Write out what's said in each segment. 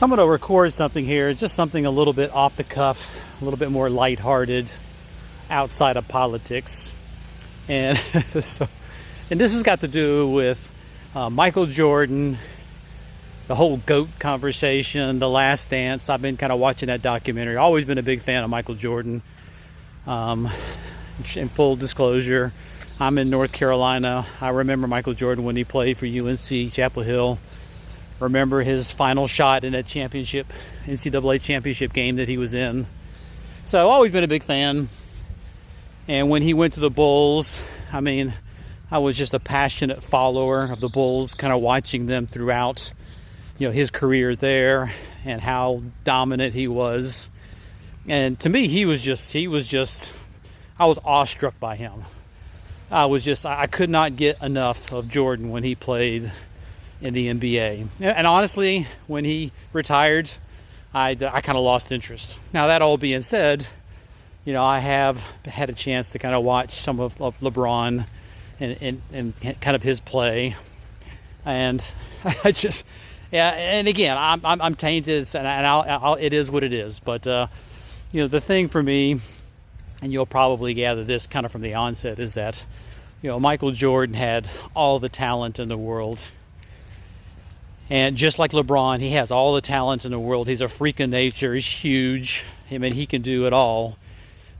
So I'm going to record something here, just something a little bit off the cuff, a little bit more lighthearted, outside of politics. And and this has got to do with Michael Jordan, the whole GOAT conversation, The Last Dance. I've been kind of watching that documentary. Always been a big fan of Michael Jordan. In full disclosure, I'm in North Carolina. I remember Michael Jordan when he played for UNC Chapel Hill. Remember his final shot in that championship, NCAA championship game that he was in. So I've always been a big fan. And when he went to the Bulls, I mean, I was just a passionate follower of the Bulls, kind of watching them throughout, his career there and how dominant he was. And to me, I was awestruck by him. I could not get enough of Jordan when he played in the NBA. And honestly, when he retired, I kind of lost interest. Now, that all being said, I have had a chance to kind of watch some of LeBron and kind of his play. And and again, I'm tainted, and it is what it is. But, the thing for me, and you'll probably gather this kind of from the onset, is that, Michael Jordan had all the talent in the world. And just like LeBron, he has all the talent in the world. He's a freak of nature. He's huge. I mean, he can do it all.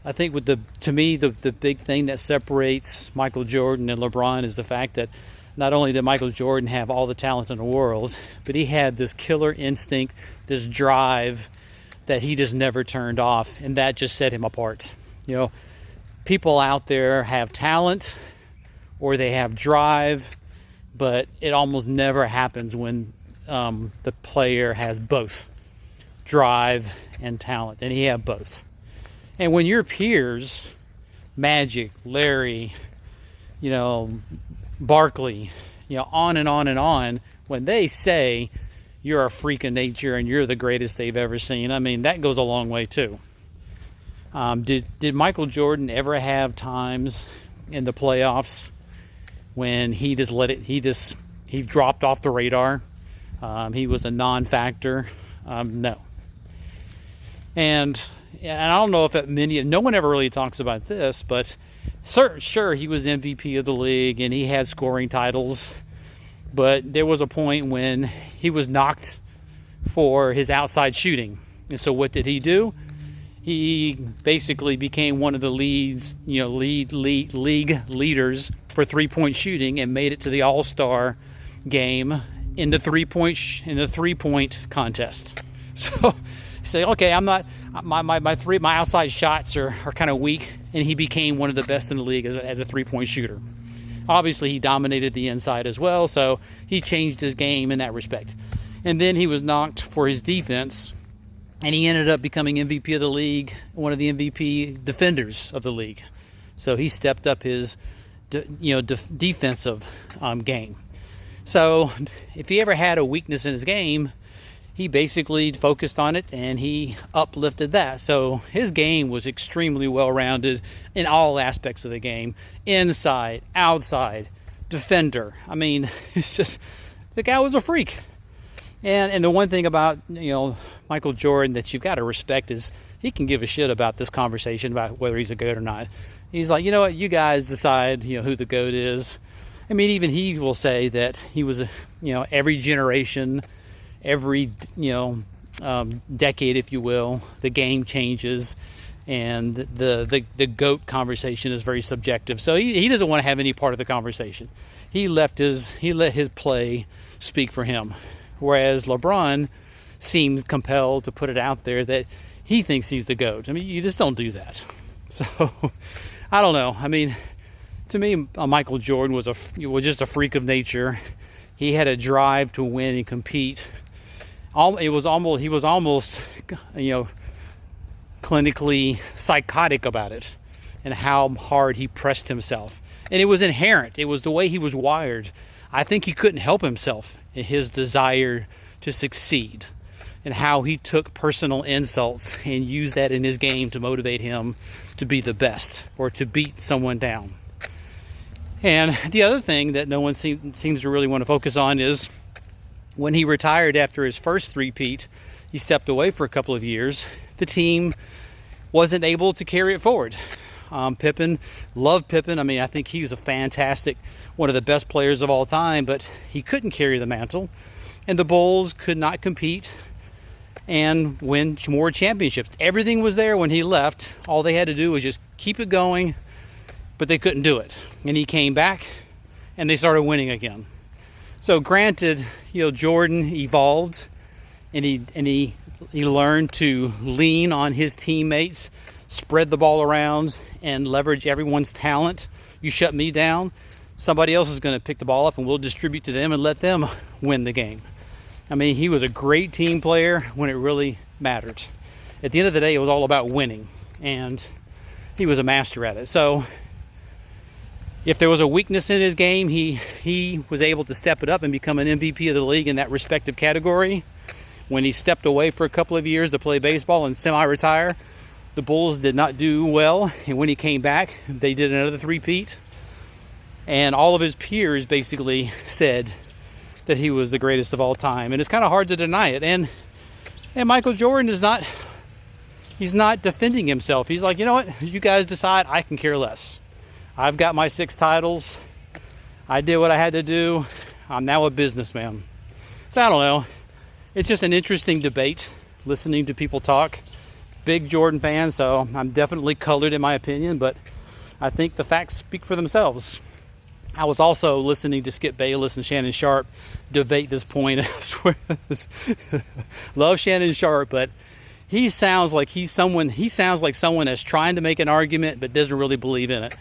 I think to me, the big thing that separates Michael Jordan and LeBron is the fact that not only did Michael Jordan have all the talent in the world, but he had this killer instinct, this drive that he just never turned off. And that just set him apart. People out there have talent or they have drive, but it almost never happens when the player has both drive and talent, and he had both. And when your peers, Magic, Larry, Barkley, on and on and on, when they say you're a freak of nature and you're the greatest they've ever seen, I mean, that goes a long way too. Did Michael Jordan ever have times in the playoffs when he dropped off the radar? He was a non-factor. No. And I don't know if no one ever really talks about this, but sure, he was MVP of the league and he had scoring titles, but there was a point when he was knocked for his outside shooting. And so what did he do? He basically became one of the league leaders for three-point shooting and made it to the All-Star game in the three-point contest. So say, okay, I'm not my outside shots are kind of weak, and he became one of the best in the league as a three-point shooter. Obviously, he dominated the inside as well, so he changed his game in that respect. And then he was knocked for his defense, and he ended up becoming MVP of the league, one of the MVP defenders of the league. So he stepped up his defensive game. So if he ever had a weakness in his game, he basically focused on it and he uplifted that. So his game was extremely well-rounded in all aspects of the game. Inside, outside, defender. I mean, it's just, the guy was a freak. And the one thing about, Michael Jordan that you've got to respect is he can give a shit about this conversation about whether he's a GOAT or not. He's like, you know what, you guys decide, who the GOAT is. I mean, even he will say that he was, every generation, every, decade, if you will, the game changes, and the GOAT conversation is very subjective. So he doesn't want to have any part of the conversation. He let his play speak for him. Whereas LeBron seems compelled to put it out there that he thinks he's the GOAT. I mean, you just don't do that. So, I don't know. I mean, to me, Michael Jordan was just a freak of nature. He had a drive to win and compete. He was almost, clinically psychotic about it, and how hard he pressed himself. And it was inherent. It was the way he was wired. I think he couldn't help himself in his desire to succeed, and how he took personal insults and used that in his game to motivate him to be the best or to beat someone down. And the other thing that no one seems to really want to focus on is when he retired after his first three-peat, he stepped away for a couple of years. The team wasn't able to carry it forward. Pippen, loved Pippen. I mean, I think he was a fantastic, one of the best players of all time, but he couldn't carry the mantle. And the Bulls could not compete and win more championships. Everything was there when he left. All they had to do was just keep it going, but they couldn't do it. And he came back and they started winning again. So granted, Jordan evolved and he learned to lean on his teammates, spread the ball around, and leverage everyone's talent. You shut me down, somebody else is going to pick the ball up and we'll distribute to them and let them win the game. I mean, he was a great team player when it really mattered. At the end of the day, it was all about winning, and he was a master at it. So if there was a weakness in his game, he was able to step it up and become an MVP of the league in that respective category. When he stepped away for a couple of years to play baseball and semi-retire, the Bulls did not do well. And when he came back, they did another three-peat. And all of his peers basically said that he was the greatest of all time. And it's kind of hard to deny it. And Michael Jordan is not, he's not defending himself. He's like, you know what? You guys decide, I can care less. I've got my 6 titles. I did what I had to do. I'm now a businessman. So I don't know. It's just an interesting debate, listening to people talk. Big Jordan fan, so I'm definitely colored in my opinion, but I think the facts speak for themselves. I was also listening to Skip Bayless and Shannon Sharp debate this point. I swear, love Shannon Sharp, but he sounds like someone that's trying to make an argument but doesn't really believe in it.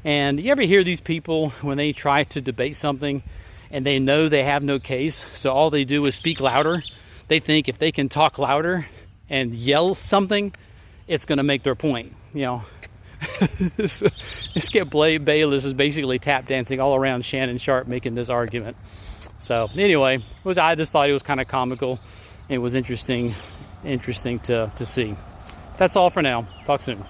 And you ever hear these people when they try to debate something and they know they have no case, so all they do is speak louder? They think if they can talk louder and yell something, it's going to make their point. Skip Bayless is basically tap dancing all around Shannon Sharp making this argument. So anyway, I just thought it was kind of comical. It was interesting to see. That's all for now. Talk soon.